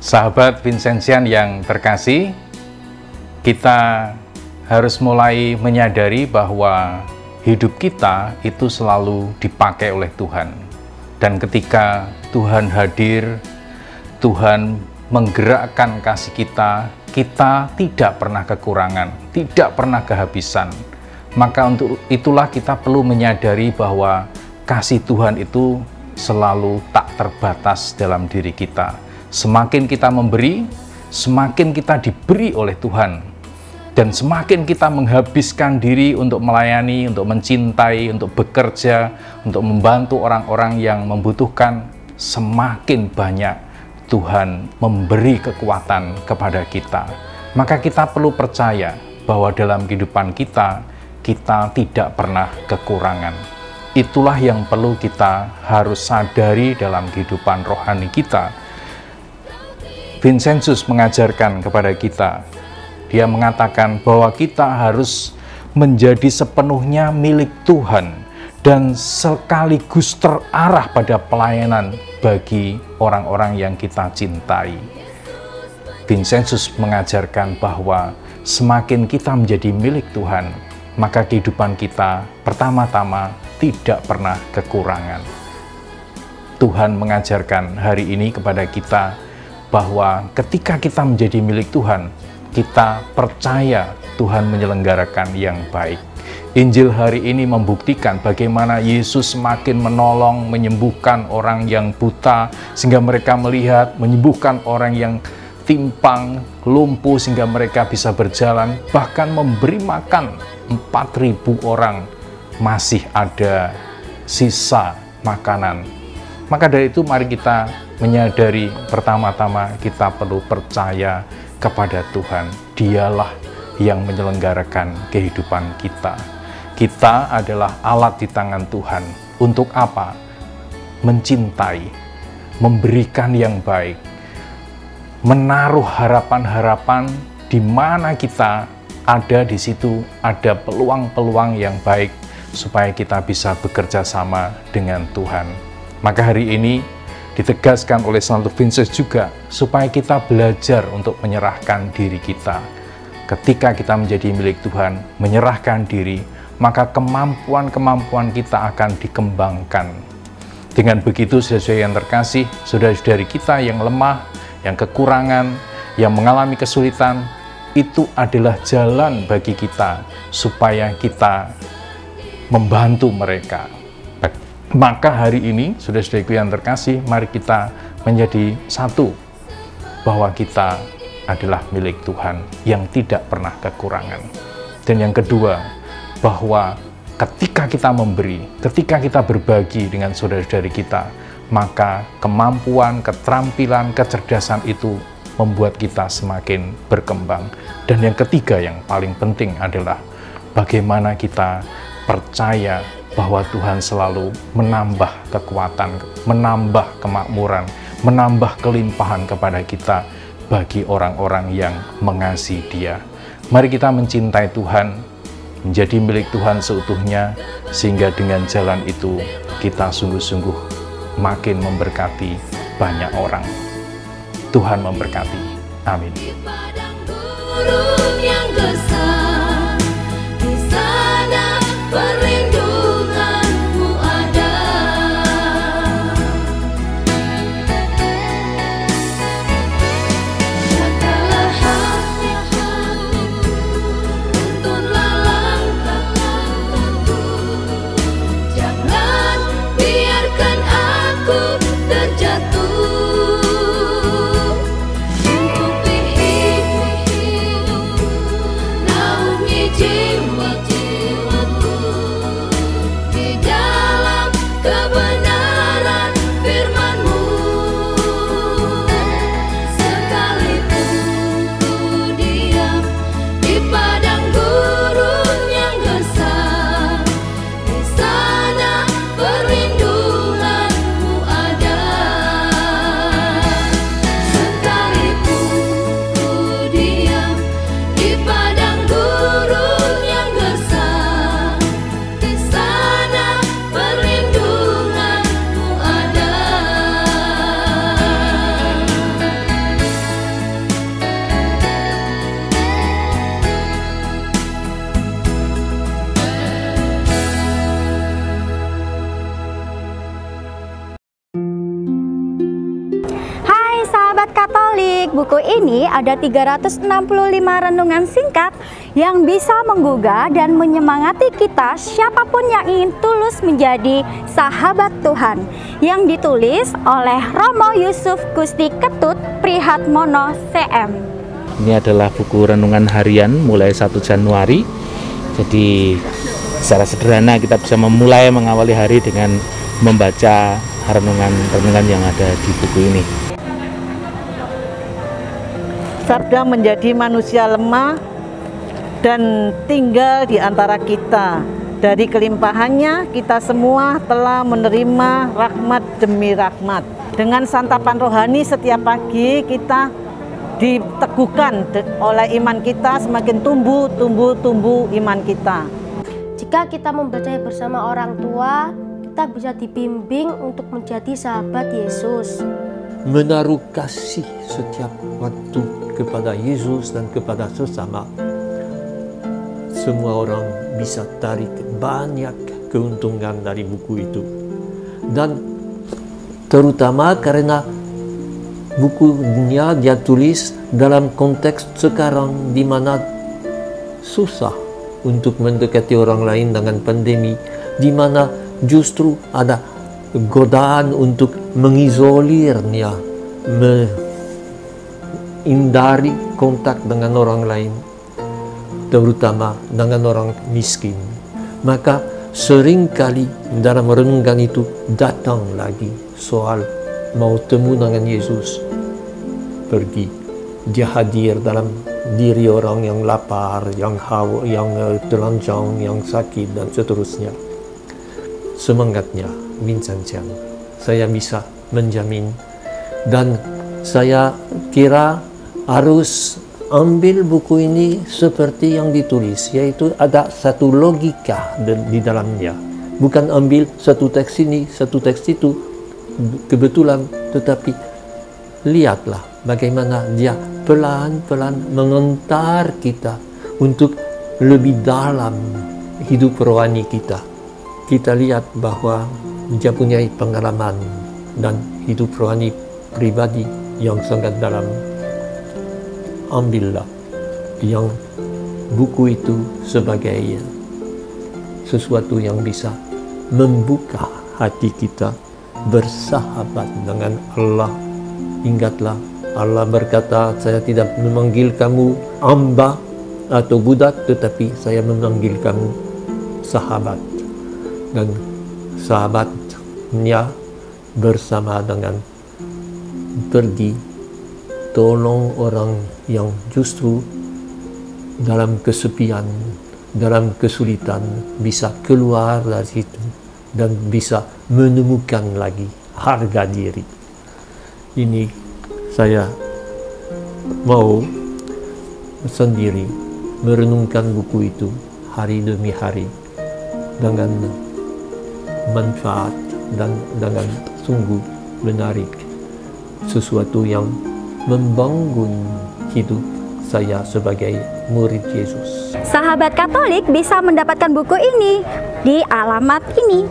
Sahabat Vincentian yang terkasih, kita harus mulai menyadari bahwa hidup kita itu selalu dipakai oleh Tuhan. Dan ketika Tuhan hadir, Tuhan menggerakkan kasih kita, kita tidak pernah kekurangan, tidak pernah kehabisan. Maka untuk itulah kita perlu menyadari bahwa kasih Tuhan itu selalu tak terbatas dalam diri kita. Semakin kita memberi, semakin kita diberi oleh Tuhan. Dan semakin kita menghabiskan diri untuk melayani, untuk mencintai, untuk bekerja, untuk membantu orang-orang yang membutuhkan, semakin banyak Tuhan memberi kekuatan kepada kita. Maka kita perlu percaya bahwa dalam kehidupan kita, kita tidak pernah kekurangan. Itulah yang perlu kita harus sadari dalam kehidupan rohani kita. Vincentius mengajarkan kepada kita, dia mengatakan bahwa kita harus menjadi sepenuhnya milik Tuhan dan sekaligus terarah pada pelayanan bagi orang-orang yang kita cintai. Vincentius mengajarkan bahwa semakin kita menjadi milik Tuhan, maka kehidupan kita pertama-tama tidak pernah kekurangan. Tuhan mengajarkan hari ini kepada kita bahwa ketika kita menjadi milik Tuhan, kita percaya Tuhan menyelenggarakan yang baik. Injil hari ini membuktikan bagaimana Yesus semakin menolong, menyembuhkan orang yang buta sehingga mereka melihat, menyembuhkan orang yang timpang, lumpuh sehingga mereka bisa berjalan, bahkan memberi makan 4.000 orang, masih ada sisa makanan. Maka dari itu mari kita menyadari pertama-tama kita perlu percaya kepada Tuhan. Dialah yang menyelenggarakan kehidupan kita. Kita adalah alat di tangan Tuhan. Untuk apa? Mencintai, memberikan yang baik, menaruh harapan-harapan di mana kita ada di situ, ada peluang-peluang yang baik supaya kita bisa bekerja sama dengan Tuhan. Maka hari ini ditegaskan oleh Santo Vincentius juga supaya kita belajar untuk menyerahkan diri kita. Ketika kita menjadi milik Tuhan, menyerahkan diri, maka kemampuan-kemampuan kita akan dikembangkan. Dengan begitu, saudara-saudari yang terkasih, saudara-saudari kita yang lemah, yang kekurangan, yang mengalami kesulitan, itu adalah jalan bagi kita supaya kita membantu mereka. Maka hari ini, saudara-saudariku yang terkasih, mari kita menjadi satu, bahwa kita adalah milik Tuhan yang tidak pernah kekurangan. Dan yang kedua, bahwa ketika kita memberi, ketika kita berbagi dengan saudara-saudari kita, maka kemampuan, keterampilan, kecerdasan itu membuat kita semakin berkembang. Dan yang ketiga yang paling penting adalah bagaimana kita percaya bahwa Tuhan selalu menambah kekuatan, menambah kemakmuran, menambah kelimpahan kepada kita bagi orang-orang yang mengasihi Dia. Mari kita mencintai Tuhan, menjadi milik Tuhan seutuhnya, sehingga dengan jalan itu kita sungguh-sungguh makin memberkati banyak orang. Tuhan memberkati. Amin. Now Katolik, buku ini ada 365 renungan singkat yang bisa menggugah dan menyemangati kita siapapun yang ingin tulus menjadi sahabat Tuhan, yang ditulis oleh Romo Yusuf Gusti Ketut Prihatmono CM. Ini adalah buku renungan harian mulai 1 Januari. Jadi secara sederhana kita bisa memulai mengawali hari dengan membaca renungan yang ada di buku ini. Sabda menjadi manusia lemah dan tinggal di antara kita. Dari kelimpahannya kita semua telah menerima rahmat demi rahmat. Dengan santapan rohani setiap pagi kita diteguhkan oleh iman kita, semakin tumbuh iman kita. Jika kita membaca bersama orang tua, kita bisa dibimbing untuk menjadi sahabat Yesus. Menaruh kasih setiap waktu kepada Yesus dan kepada sesama. Semua orang bisa tarik banyak keuntungan dari buku itu. Dan terutama karena bukunya dia tulis dalam konteks sekarang di mana susah untuk mendekati orang lain dengan pandemi, di mana justru ada godaan untuk mengizolirnya, menghindari kontak dengan orang lain, terutama dengan orang miskin. Maka seringkali dalam renungan itu datang lagi soal mau temu dengan Yesus. Pergi, dia hadir dalam diri orang yang lapar, yang haus, yang telanjang, yang sakit dan seterusnya. Semangatnya Vincentian, saya bisa menjamin, dan saya kira harus ambil buku ini seperti yang ditulis, yaitu ada satu logika di dalamnya. Bukan ambil satu teks ini, satu teks itu, kebetulan, tetapi lihatlah bagaimana dia pelan-pelan mengantar kita untuk lebih dalam hidup rohani kita. Kita lihat bahwa dia punya pengalaman dan hidup rohani pribadi yang sangat dalam. Ambillah yang buku itu sebagai sesuatu yang bisa membuka hati kita bersahabat dengan Allah. Ingatlah, Allah berkata, saya tidak memanggil kamu hamba atau budak, tetapi saya memanggil kamu sahabat. Dan sahabatnya bersama dengan pergi tolong orang yang justru dalam kesepian, dalam kesulitan bisa keluar dari situ dan bisa menemukan lagi harga diri. Ini saya mau sendiri merenungkan buku itu hari demi hari dengan manfaat dan dengan sungguh menarik, sesuatu yang membangun hidup saya sebagai murid Yesus. Sahabat Katolik bisa mendapatkan buku ini di alamat ini.